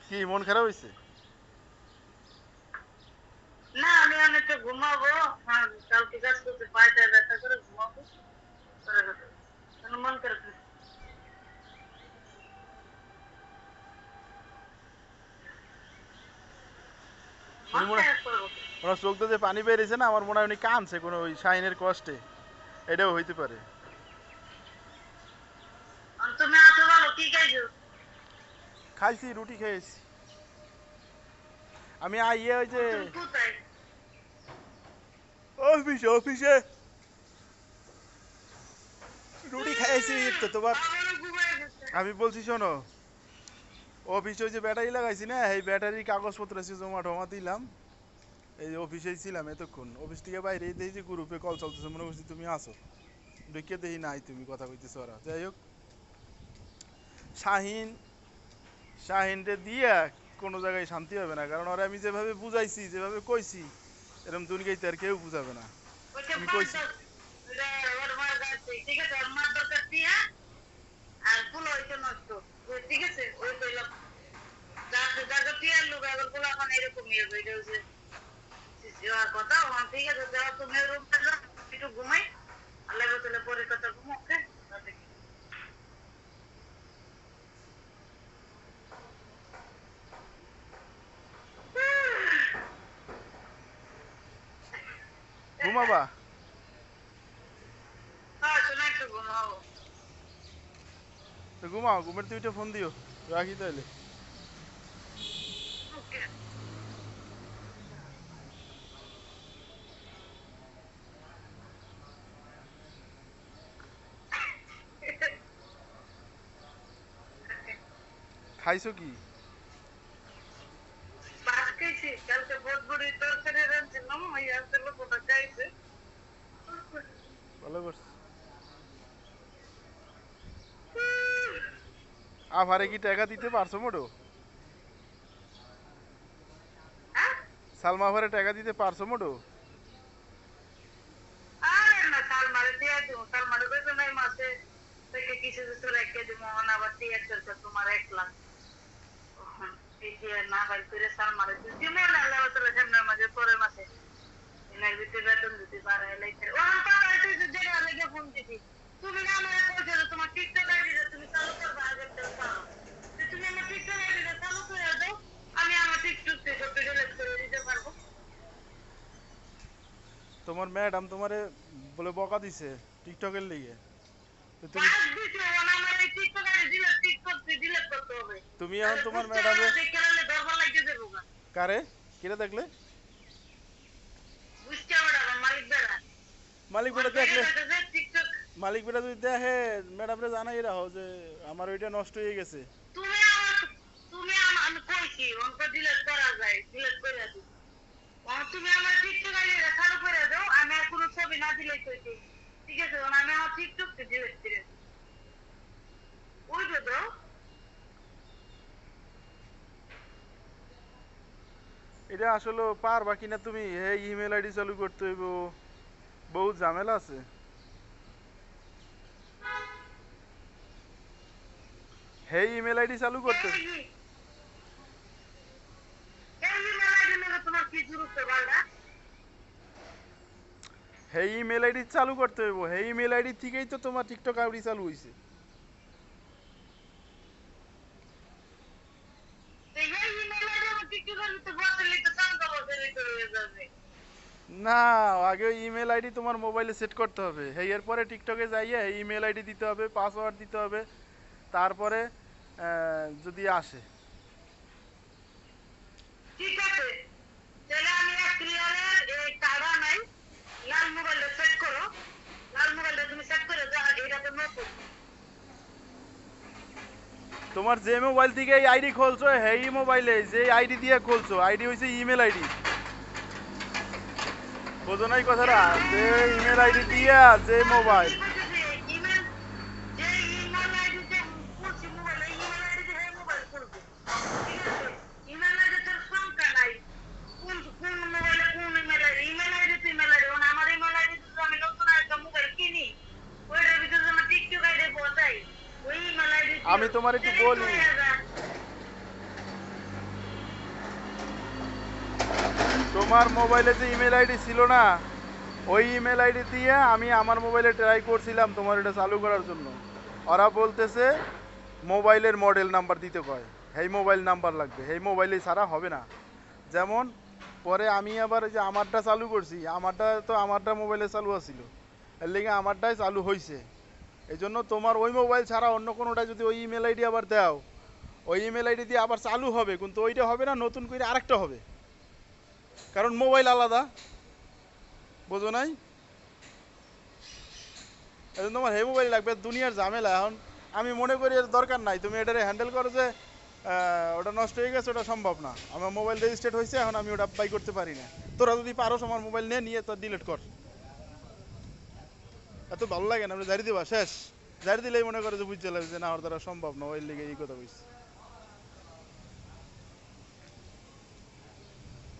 কি মন খারাপ হইছে? না আমি অনেকটা ঘুমাবো। কালকে কাজ করতে পায়টা ব্যথা করে ঘুমাবো। মন খারাপ উনি মন মনে খারাপ করবো। ওনার চোখ দিয়ে যে পানি বেরিয়েছে না, আমার মনে হয় উনি কাঁদছে কোনো ওই শাহিনের কষ্টে। এটাও হইতে পারে। তুমি আছো বলো কি খাইছো? খাইছি, রুটি খেয়েছি। আমি আইয়ে ওই যে তুমি কোথায়? অফিসে অফিসে রুটি খাইছি তো তোমার। আমারও ঘুমায় গেছে। আমি বলছি শোনো, অফিসে ওই যে ব্যাটারি লাগাইছি না, এই ব্যাটারির কাগজপত্র আছে জমা টমা দিলাম। এই যে অফিসেই ছিলাম এতক্ষণ, অফিস থেকে বাইরে দেখি যে গ্রুপে কল চলতেছে, মনে করছি তুমি আসো। ঢুকে দেখি নাই, তুমি কথা কইতেছো। ওরা যাই হোক, শাহিন শাহিনরে দিয়া কোনো জায়গায় শান্তি হবে না, কারণ ওরা আমি যেভাবে বুঝাইছি, যেভাবে কইছি, এরকম দুনিয়াতে আর কেউ বুঝাবে না। ওইটা আমি বাদ কইছি দাও। ওর মার গাছে ঠিক আছে, ওর মার দরকার টিয়া আর ফুল হইতে নষ্ট। ঠিক আছে ওই কইলাম যাকে টিয়ার লোক এবার গুলো এখন এরকমই হবে। এটা হচ্ছে কথা। ঠিক আছে যাও তুমি রুমটা যাও, একটু ঘুমাই। আল্লাহ তাহলে পরে কথা ঘুমো। ওকে ঘুমাবা? হ্যাঁ শোনা একটু ঘুমাবো। তো ঘুমাও, ঘুমের দুইটা ফোন দিও। রাখি তাইলে। ওকে খাইছো কি? ভাত খাইছি। কালকে বহুত বড়ি তরকারি রাঁধছিলাম, ওই আসছিল ওটা খাইছে। ভালো করছো। আভারে কি টাকা দিতে পারছো মোটো? হ্যাঁ সালমা আভারে টাকা দিতে পারছো মোটো? আরে না সালমারে দিয়ে দিব। সালমারে বেতন এই মাসে থেকে কিছু কিছু রেখে দিব। আবার টিয়ার তোমার 1 লাখ এই দিয়ে না ভাই করে সালমারে দিব না। আল্লাহ তাআলা সামনের মাসে পরের মাসে এর ভিতরে বেতন দিতে পারে লাইতে। ও কথা তুই যে জায়গা লেগে ফোন দিবি। তুমি না আমারে কইছো যে তোমার টিকটক আইডিটা তুমি চালু করবা আগে চাও। তুমি আমার টিকটক আইডিটা চালু করে দাও, আমি আমার টিকটক থেকে সব ডিলিট করে দিতে পারবো। তোমার ম্যাডাম তোমারে বলে বকা দিছে টিকটকের লিগে। তো তুমি বাস দিছে ওনা আমার এই টিকটক আইডি ডিলিট করতে হবে। তুমি এখন তাহলে তোমার বুঝতে ম্যাডামে দেখে রাখলে দরবার লাগিয়ে দেবো গা। কারে কিরে দেখলে? বুঝতে হবে আমার মালিক বেড়া। মালিক ওর বেটা দেখে দেখলে? দেখে টিকটক। মালিক বেটা যদি দেখে, ম্যাডামরে জানাই রাখো যে আমার ওইটা নষ্ট হয়ে গেছে। তুমি আমার তুমি আমি কইছি অঙ্ক ডিলিট করা যায়, ডিলিট করে দিই। তুমি আমার টিকটক আইডিটা চালু করে দাও, আমি আর কোনো ছবি না দিলেই কইছি। ঠিক আছে আমি আমার টিকটককে ডিলিট করে দিই। ওই যে দাও। এটা আসলে পারবা কিনা তুমি? এই ইমেল আইডি চালু করতে হইব, বহুত ঝামেলা আছে। হেই ইমেল আইডি চালু করতে এই এই ইমেল আইডি নিয়ে তোমার কি শুরুতে বলরা? হেই ইমেল আইডি চালু করতে হইব। হেই ইমেল আইডি থেকেই তো তোমার টিকটক আইডি চালু হইছে। এই ইমেল আইডি আমার টিকটকের ভিতরে বসালে তো কাম কাজ হয়ে যাবে। না, আগে ইমেল আইডি তোমার মোবাইলে সেট করতে হবে। হেই এরপরে টিকটকে যাইয়ে এই ইমেল আইডি দিতে হবে, পাসওয়ার্ড দিতে হবে, তারপরে যদি আসে। ঠিক আছে তাহলে আমি এক ক্লিয়ারের এই কাড়া নাই, লাল মোবাইলটা সেট করো। লাল মোবাইলটা তুমি সেট করে দাও, এটা তো নতুন। তোমার যে মোবাইল থেকে এই আইডি খুলছো, হেই মোবাইলে যে আইডি দিয়ে খুলছো, আইডি হইছে ইমেল আইডি। বোঝো নাই কথাটা? যে ইমেল আইডি দিয়া যে মোবাইল। ইমেল যে ইমেল আইডি তে খুলছি মোবাইল, এই ইমেল আইডি তে মোবাইল খুলবো। ঠিক আছে ইমেল আইডি তোর সংখ্যা নাই। কোন কোন মোবাইলে কোন ইমেল আইডি, ইমেল আইডি তো ইমেল আইডি। আমার ইমেল আইডি তো আমি নতুন একটা মোবাইল কিনি, ওইটার ভিতরে আমার টিকটক আইডি বসাই, ওই ইমেল আইডি দিও। আমি তোমার একটু তাহলে একটু বলি, হয়ে যায়। তোমার মোবাইলে যে ইমেল আইডি ছিল না, ওই ইমেল আইডি দিয়ে আমি আমার মোবাইলে ট্রাই করছিলাম তোমার এটা চালু করার জন্য। ওরা বলতেছে মোবাইলের মডেল নাম্বার দিতে কয়, এই মোবাইল নাম্বার লাগবে, এই মোবাইলে ছাড়া হবে না। যেমন পরে আমি আবার ওই যে আমারটা চালু করছি, আমারটা তো আমারটা মোবাইলে চালু আছিল, এর লেগে আমারটাই চালু হয়েছে। এই জন্য তোমার ওই মোবাইল ছাড়া অন্য কোনোটা যদি ওই ইমেল আইডি আবার দাও, ওই ইমেল আইডি দিয়ে আবার চালু হবে, কিন্তু ওইটা হবে না, নতুন করে আরেকটা হবে, কারণ মোবাইল আলাদা, বোঝো নাই? এই জন্য তোমার এই মোবাইল লাগবে, দুনিয়ার ঝামেলা। এখন আমি মনে করি এর দরকার নাই, তুমি এটারে হ্যান্ডেল করো যে ওটা নষ্ট হয়ে গেছে, ওটা সম্ভব না, আমার মোবাইল রেজিস্টার্ড হয়েছে, এখন আমি ওটা বাই করতে পারি না। তোরা যদি পারো আমার মোবাইল নিয়ে নিয়ে তো ডিলিট কর। এত ভালো লাগে না, আমরা জারি দিবা শেষ, জারি দিলেই মনে করে যে বুঝতে লাগবে যে না ওর দ্বারা সম্ভব না, ওই লিগে এই কথা বলছি।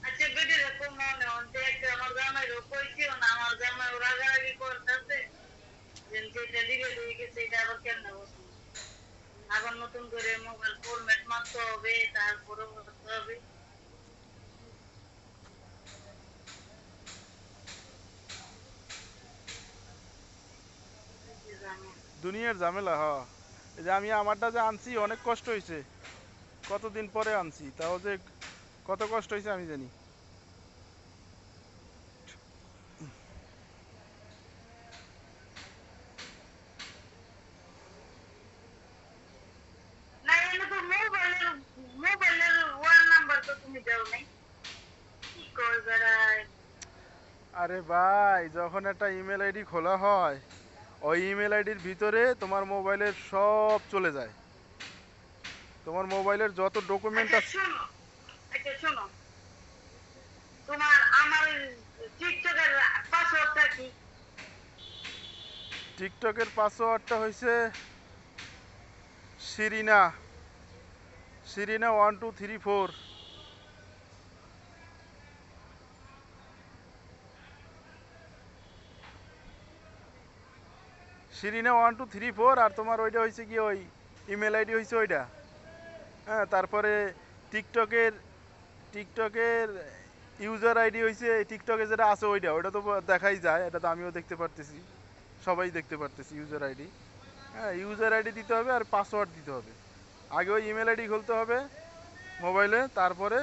আচ্ছা বেটি রকম মনে হচ্ছে একটা আমার জামাই কইছি না, আমার জামাই রাগারাগি করতেছে যে যেটা দিবে দিকে সেটা আবার কেন বসে আবার নতুন করে মোবাইল ফরম্যাট মারতে হবে, তারপরে করতে হবে। কি জানি। দুনিয়ার ঝামেলা, হ। এই যে আমি আমারটা যে আনছি অনেক কষ্ট হয়েছে, কতদিন পরে আনছি, তাও যে কত কষ্ট হয়েছে আমি জানি। না এনে তো মোবাইলের ওয়ান নাম্বার তো তুমি দাও নাই, কি কই বেড়ায়। আরে ভাই, যখন একটা ইমেল আইডি খোলা হয়, ওই ইমেল আইডির ভিতরে তোমার মোবাইলের সব চলে যায়, তোমার মোবাইলের যত ডকুমেন্ট আচ্ছা আছে। শোনো, আচ্ছা শোনো, তোমার আমার টিকটকের পাসওয়ার্ডটা কি? টিকটকের পাসওয়ার্ডটা হয়েছে সিরিনা, সিরিনা 1234। সিরিনা 1234, আর তোমার ওইটা হয়েছে কি ওই ইমেল আইডি হয়েছে ওইটা। হ্যাঁ, তারপরে টিকটকের টিকটকের ইউজার আইডি হয়েছে, টিকটকে যেটা আছে ওইটা, ওইটা তো দেখাই যায়, এটা তো আমিও দেখতে পারতেছি, সবাই দেখতে পারতেছি ইউজার আইডি। হ্যাঁ, ইউজার আইডি দিতে হবে আর পাসওয়ার্ড দিতে হবে। আগে ওই ইমেল আইডি খুলতে হবে মোবাইলে, তারপরে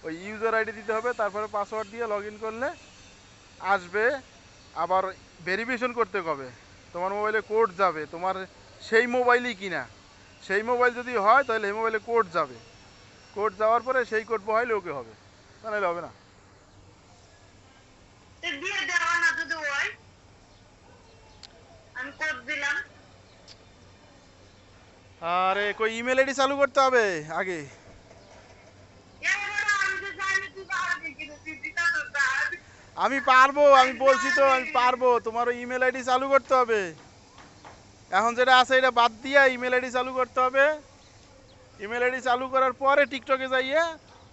ওই ইউজার আইডি দিতে হবে, তারপরে পাসওয়ার্ড দিয়ে লগ ইন করলে আসবে। আবার ভেরিফিকেশন করতে হবে, তোমার মোবাইলে কোড যাবে, তোমার সেই মোবাইলই কিনা, সেই মোবাইল যদি হয় তাহলে এই মোবাইলে কোড যাবে, কোড যাওয়ার পরে সেই কোড বহাইলে ওকে হবে, তা নাহলে হবে না। দিয়ে দেওয়া না যদি হয়, আমি কোড দিলাম। আরে কই ইমেল আইডি চালু করতে হবে আগে। এবার আমি তো জানি তুই পারবি কিন্তু তুই দিতা তো পারবি। আমি পারবো, আমি বলছি তো আমি পারবো, তোমার ওই ইমেল আইডি চালু করতে হবে। এখন যেটা আছে এটা বাদ দিয়ে ইমেল আইডি চালু করতে হবে। ইমেল আইডি চালু করার পরে টিকটকে যাইয়ে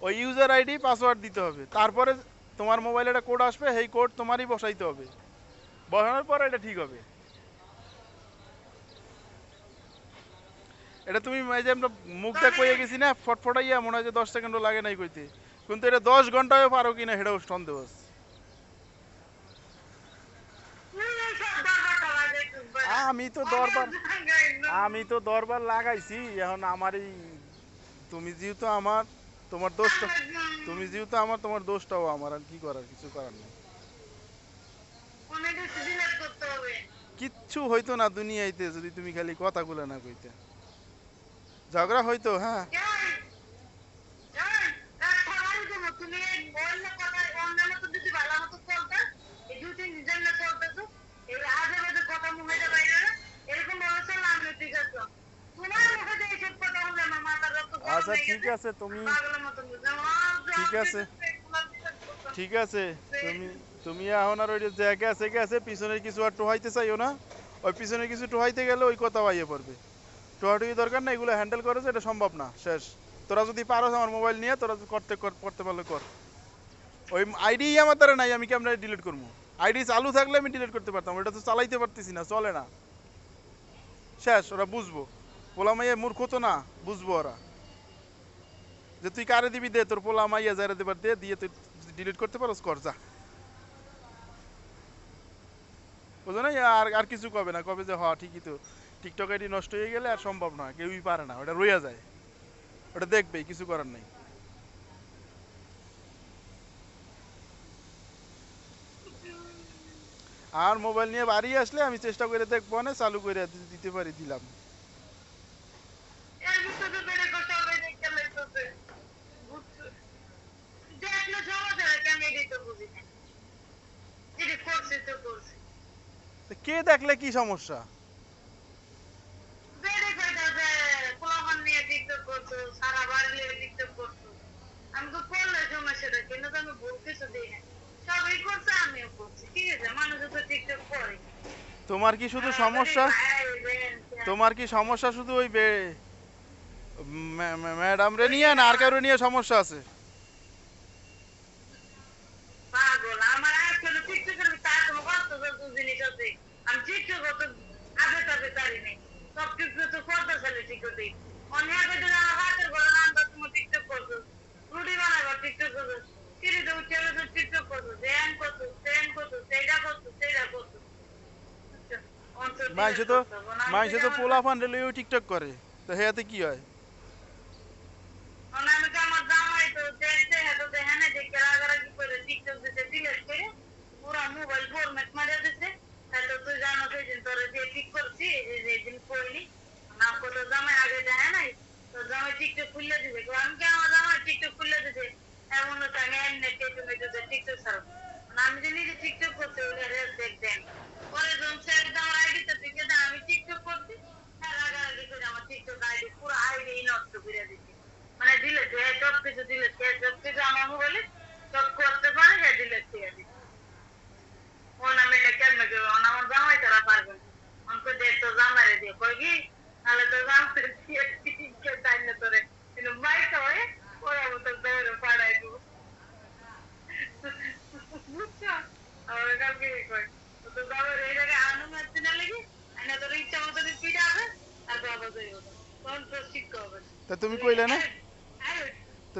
ওই ইউজার আইডি পাসওয়ার্ড দিতে হবে, তারপরে তোমার মোবাইলে একটা কোড আসবে, সেই কোড তোমারই বসাইতে হবে, বসানোর পরে এটা ঠিক হবে। এটা তুমি এই যে আমরা মুখটা কইয়ে গেছি না ফটফটাইয়া, মনে হয় যে 10 সেকেন্ডও লাগে নাই কইতে, কিন্তু এটা 10 ঘন্টায়ও পারো কিনা সেটাও সন্দেহ আছে। তুই এইসব দরকার লাগে একবার। আমি তো দরবার আমি তো দরবার লাগাইছি, এখন আমারই, তুমি যেহেতু আমার, তোমার দোষটা, তুমি যেহেতু আমার, তোমার দোষটাও আমার, আর কি করার, কিছু করার নেই। অনেক কিছু ডিলিট করতে হবে। কিচ্ছু হইতো না দুনিয়াইতে যদি তুমি খালি কথাগুলো না কইতে, ঝগড়া হইতো। হ্যাঁ, এই, এই, একটা বাড়ি দেবো, তুমি এই অন্য কথা অন্য মতো যদি ভালো মতো চলতে, এই দুই তিন জন্য চলতেছো, এই আজে বাজে কথা মুখে বাইরে না, এরকম ভাবে চললে আমি ঠিক আছে। তোমার মুখে যে এইসব কথা বললে আমার মাথা রক্ত গরম আচ্ছা হয়ে ঠিক গেছে, আছে, তুমি পাগলের মতো বুঝে ঠিক আছে, ঠিক আছে, তুমি তুমি এখন আর ওই যে জায়গা আছে আছে পিছনের কিছু আর টোহাইতে চাইও না, ওই পিছনে কিছু টোহাইতে গেলে ওই কথা বাইয়ে পড়বে। টোহাটুকি দরকার না, এগুলো হ্যান্ডেল করে যে এটা সম্ভব না, শেষ। তোরা যদি পারো আমার মোবাইল নিয়ে, তোরা করতে পারলে কর। ওই আইডি আমার দ্বারা নাই, আমি কেমন ডিলিট করবো? আইডি চালু থাকলে আমি ডিলিট করতে পারতাম, ওটা তো চালাইতে পারতেছি না, চলে না, শেষ। ওরা বুঝবো, পোলা মাইয়া মূর্খ তো না, বুঝবো ওরা। যে তুই কারে দিবি দে, তোর পোলা মাইয়া যারা দেবার দে, দিয়ে তুই ডিলিট করতে পারোস কর যা। বুঝো না? আর আর কিছু কবে না, কবে যে হ ঠিকই তো, টিকটক আইডি নষ্ট হয়ে গেলে আর সম্ভব না, কেউই পারে না, ওটা রইয়া যায়, ওটা দেখবেই, কিছু করার নাই। আর মোবাইল নিয়ে বাড়ি আসলে আমি চেষ্টা করে দেখবো না, চালু করে দিতে পারি, দিলাম। এর ভিতরে বেড়ে কথা হবে দেখতে লাগতেছে। বুঝছো? দেখলে সমস্যা হয়, কেন এটাই তো বুঝি না। যেটা করছি তো করছি। তো কে দেখলে কি সমস্যা? বেড়ে কইতাছে, পোলাপান নিয়ে টিকটক করছো, সারা বাড়ি নিয়ে টিকটক করছো। আমি তো করলে সমস্যাটা, কিন্তু তো আমি ভুল কিছু দিই না। সবই করছে, আমিও করছি। ঠিক আছে, মানুষ তো টিকটক করে। তোমার কি শুধু সমস্যা, ভাই রেন তোমার কি সমস্যা শুধু ওই ম্যাডাম রে নিয়ে, না আর কারো নিয়ে সমস্যা আছে? পাগল, আমার আসলে টিকটকের তার কোনো বাস্তব জিনিস আছে। আমি টিকটক অত আগে তাবে পারি নাই। সব টিকটক তো করতে চাইলে টিকটকে অনেক আগে তো আমার হাতের ঘরে নামবা, তুমি টিকটক করছো, রুটি বানাবা টিকটক করছো, সিঁড়িতে উঠে গেছো টিকটক করছো, ধ্যান করছো, ট্রেন করছো, সেইটা করছো, সেইটা করছো। বুঝছো? অন্তর মাইসে ডিলেট তো, করতে হবে না, আমি মাইসে থেকে তো আমার পোলা ফান্ডে লইও টিকটক করে, তো হেয়াতে কি হয়? আমি তো আমার জামাই তো দেখছে, হয়তো দেখে না, দেখে রাগারাগি করে টিকটক দিতে ডিলেট করে পুরা মোবাইল ফরম্যাট মারিয়ে দিছে। হয়তো তুই জানো সেদিন তোরে দিয়ে ঠিক করছি, এই যে যেদিন করিনি নাম কত জামাই আগে দেখে নাই, তো জামাই টিকটক খুললে দিছে। আমি কি আমার জামাই টিকটক খুললে দিছে এমন হতো আমি এমনি টেটু মেটুতে টিকটক ছাড়ব। আমি যে নিজে টিকটক করছি ওগুলো রেল দেখবেন, পরে যখন সে একদম আমার আইডিতে টিকে দেয় আমি টিকটক করছি, হ্যাঁ রাগারাগি করে আমার টিকটক আইডি পুরো আইডি নষ্ট করে দিচ্ছে। মানে ডিলেট হয়ে সব কিছু ডিলেট করে, সব কিছু আমার মোবাইলে সব করতে পারে, হ্যাঁ ডিলেট করে দিচ্ছে। ও নামে এটা কেমনে করবে, ও আমার জামাই তারা পারবে না। আমাকে দেখ তো জামাইরে দিয়ে কই কি, তাহলে তো জামাই দিয়ে টিকে তাই না তোরে, কিন্তু মাইকা হয়ে ওরা মতো দৌড়ে পাড়াই দেবো। বুঝছো? আমার কালকে কই, ও তো জামাই এই জায়গায় আনু মারছি না লেগে, আইনা তোর ইচ্ছা মতো পিঠা হবে, আর বাবা যাইব না, তখন তো শিক্ষা হবে না। তা তুমি কইলে না, তো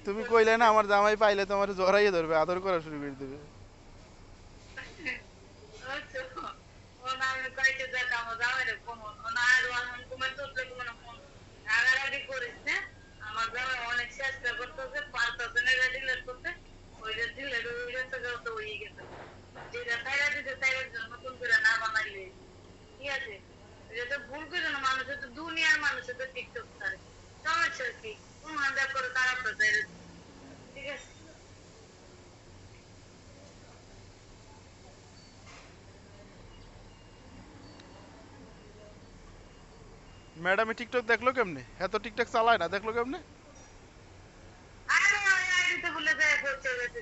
তুমি কইলে না আমার জামাই পাইলে তোমার জড়াইয়ে ধরবে, আদর করা শুরু করে দেবে। আচ্ছা, ও না আমি কয়েকটা দেখ আমার জামাইরে ফোন, ও না আর আমি তোমার তো কোনো ফোন রাগারাগি করিস না। আমার জামাই অনেক চেষ্টা করতেছে, পারতেছে না ডিলেট করতে, ওইটা ডিলেট ওই গেছে তো হয়ে গেছে। যেটা তাইরা দিতে তাইরার জন্য নতুন করে না বানাইলে, ঠিক আছে? এটা তো ভুল করে না, মানুষের তো দুনিয়ার মানুষের তো টিকটক করে, সমস্যা কি? তুমি হান্ডা করে খারাপ তো তাইরা, ঠিক আছে? ম্যাডামে টিকটক দেখলো কেমনে? এত টিকটক চালায় না, দেখলো কেমনে? আরে ওই আইডিতে বলে দেয় করতে গেছে,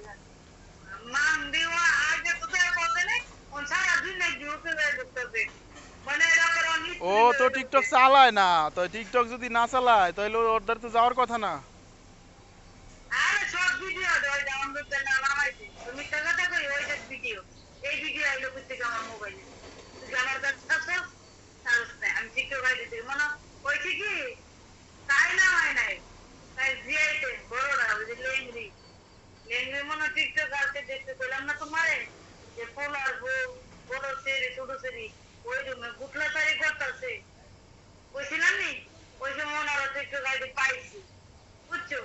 মান দিওয়া আগে তো দেয় বলতে নেই, ওন সারা দিন এই গ্রুপে যায় ঢুকতেছে, মানে এরা করে অনেক ও চুরি তো করে ঢুকছে। টিকটক চালায় না, তো টিকটক যদি না চালায় তাহলে ওর দ্বার তো যাওয়ার কথা না। আরে সব ভিডিও ওই ডাউনলোড করে না নামাইছে, তুমি টাকা টাকা ওই যে ভিডিও, এই ভিডিও আইলো করতে আমার মোবাইলে, তুই আমার কাছে আছে সারস না, আমি টিকটক আইডি থেকে মানে ওই কি তাই না হয় নাই, তাই জিআইতে বড়রা ওই যে লেংরি লেংরি মনে টিকটক আজকে দেখতে পেলাম না তোমারে, যে ফুল আর বউ বড় সেরি ছোট সেরি ওই রুমে গুটলা তারি করতেছে, কইছিলাম নি ওই সময় ওনারা টিকটক আইডি পাইছি। বুঝছো?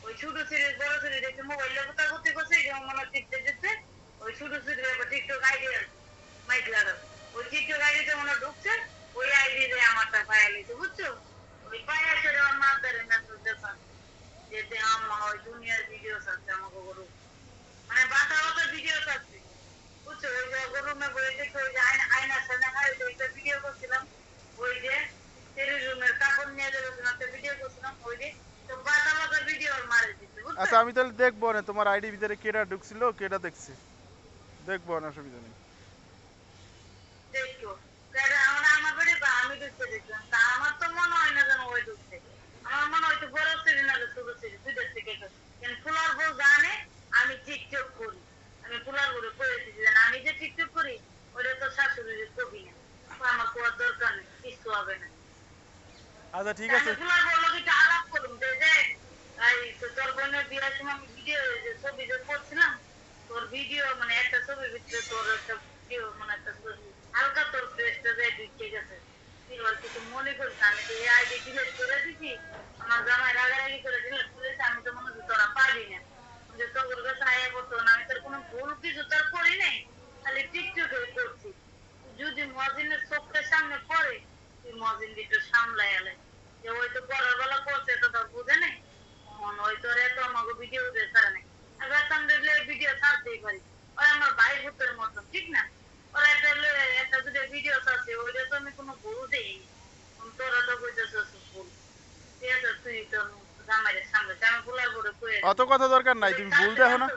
ওই ছোট সিরিজ বড় সিরিজ দেখে মোবাইলে কথা করতে করতে যেমন মনে টিপতে টিপতে ওই ছোট সিরিজ আবার টিকটক আইডি আছে মাইক লাগানো, ওই টিকটক আইডিতে মনে ঢুকছে, ওই আইডি রে আমারটা পায়া লিছে। বুঝছো? ওই পায়া ছেড়ে আমার মাথারে মেসেজ দেখান, যেতে আম্মা ওই দুনিয়ার ভিডিও আছে আমাকে গরু, মানে বাতা বাতা ভিডিও আছে। বুঝছো? ওই যে গরুমে বই দেখে ওই যে আয়নার সামনে ওই যে একটা ভিডিও করছিলাম, ওই যে তেরি রুমের কাপড় নিয়ে যাবে একটা ভিডিও করছিলাম, ওই যে তো বাতা বাতা ভিডিও মারে দিচ্ছে। বুঝছো? আচ্ছা আমি তাহলে দেখবো না তোমার আইডি ভিতরে কেটা ঢুকছিল, কেটা দেখছে, দেখবো না, অসুবিধা নেই। দেখো কারণ আমার বাড়ি বা আমি ঢুকতে দেখলাম, তা আমার তো মনে হয় না যেন ওই ঢুকছে, আমার মনে হয় তো বড় সিরি না ছোট সিরি দুইটার থেকে কেন ফুলার বউ জানে আমি টিকটক করি, আমি ফুলার বউ করে দিচ্ছি জান আমি যে টিকটক করি ওটা তো শাশুড়ির কবি না, তো আমার কোয়ার দরকার নেই, কিছু হবে না। আচ্ছা ঠিক আমি আছে। ফুলার বউ লোক একটু আলাপ করুন যে দেখ যে তোর একটা ভিডিও মানে একটা হালকা তোর ফেসটা যে ঢুকে গেছে তুই আর কিছু মনে করিস না। আমি তো এই আইডি ডিলিট করে দিছি আমার জামাই রাগারাগি করে ডিলিট করেছে আমি তো মনে করি তোরা পারি না যে তোর কাছে আয়া করতো না আমি তোর কোনো ভুল কিছু তোর করি নাই খালি টিকটকে করছি যদি মজিনের চোখের সামনে পড়ে তুই মজিন একটু সামলাই এলে যে ওই তো পরের বেলা করছে তো তোর বুঝে নেই ওই তোর এত আমাকে ভিডিও দিয়ে ছাড়ে নাই এবার আমি দেখলে ভিডিও ছাড়তেই পারি ওই আমার ভাই ভূতের মতন ঠিক না ওরা একটা যদি ভিডিও ছাড়ছে ওইটা তো আমি কোনো ভুল দেইনি তোরা তো কইতেছিস ভুল ঠিক আছে তুই তোর জামাইয়ের সামনে আমি ভুলার করে কয়ে অত কথা দরকার নাই, তুমি ভুল দেখো না,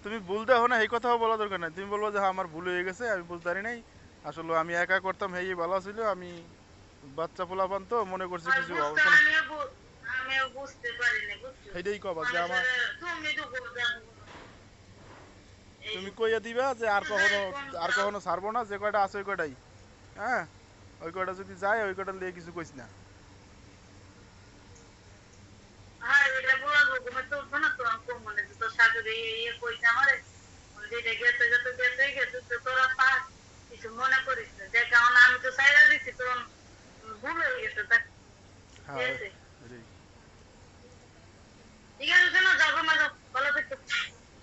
তুমি ভুল দেখো না, এই কথাও বলা দরকার নাই। তুমি বলবো যে হ্যাঁ আমার ভুল হয়ে গেছে, আমি বুঝতে পারি নাই, আসলে আমি একা করতাম, হেই ভালো ছিল, আমি বাচ্চা পোলাপান তো মনে করছি কিছু আমিও বুঝতে পারিনি বুঝছো সেইটাই কবা যে আমার তুমি তো তুমি কইয়া দিবা যে আর কখনো ছাড়বো না, যে কয়টা আছে ওই কয়টাই, হ্যাঁ ওই কয়টা যদি যায় ওই কয়টা লিয়ে কিছু কইস না। হ্যাঁ এটা বলবো তুমি তো না তো আমি মানে তো শাশুড়ি ইয়ে কইছে আমারে যেটা গেছে তো তোরা পাস কিছু মনে করিস না দেখ কারণ আমি তো সাইরা দিছি তো ভুল হয়ে গেছে তা হ্যাঁ ঠিক আছে শোনো যাবো না ভালো থাকো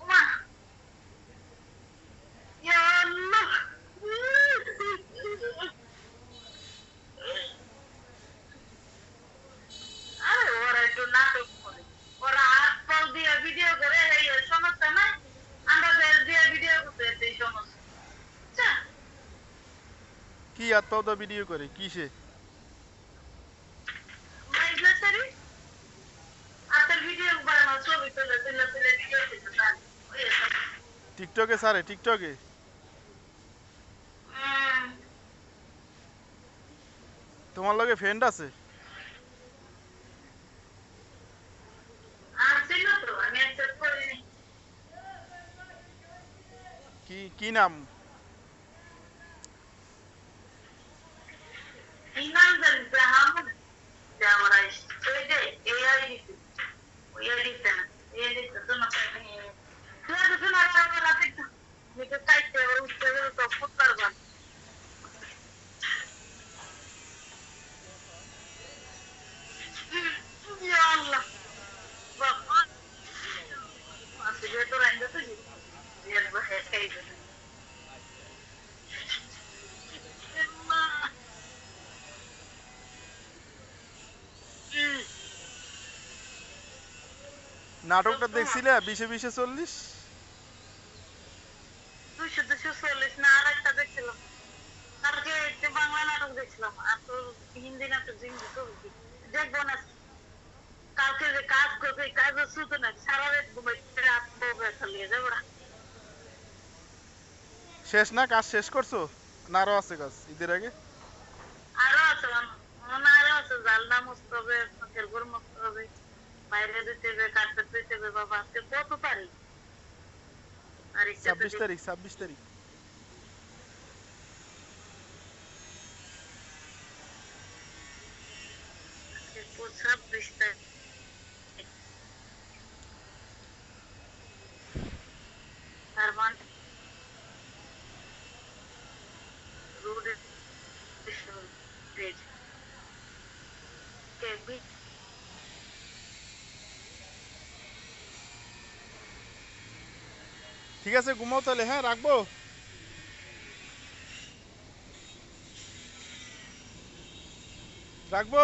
ওমা ইয়া আল্লাহ আরে ওরা একটু নাটক করে ওরা হাত পাও দিয়ে ভিডিও করে এই সমস্যা নাই আমরা ফেস দিয়ে ভিডিও করতে এই সমস্যা আচ্ছা কি এত তো ভিডিও করে কিসে মাইজলা সারি আতের ভিডিও বানানো ছবি তুলে ভিডিও দিতে চান ওই টিকটকে সারে টিকটকে তোমার লগে ফ্রেন্ড আছে আসছিল তো আমি অ্যাকসেপ্ট করিনি কি কি নাম ইনাম জানি জাহামন জামারাই ওই যে এআই দিতে ওই দিতে না এই দিতে তো না তুই তো শোনা রাতে নিকে কাইতে উঠতে গেলে তো ফুট করবা ইয়া আল্লাহ বাবা আসলে তো রাইন্দা তো এর বহে খাইবে নাটকটা দেখছিলে 20-20-40 240 না আর একটা দেখছিলাম কালকে বাংলা নাটক দেখছিলাম আর তো হিন্দি নাটক দেখবো না কালকে যে কাজ করবে কাজও শুধু না সারা রাত ঘুমাইতে রাত ব্যথা লিয়ে যাবো না শেষ না কাজ শেষ করছো না আরো আছে কাজ ঈদের আগে আরো আছে মনে আরো আছে জালনা মুছতে হবে ফাঁকের ঘর মুছতে হবে বাইরে দিতে হবে কার্পেট দিতে হবে বাবা আজকে কত তারিখ আর 26 তারিখ 26 তারিখ তার মানে রোডে ঠিক আছে ঘুমাও তাহলে, হ্যাঁ রাখবো রাখবো।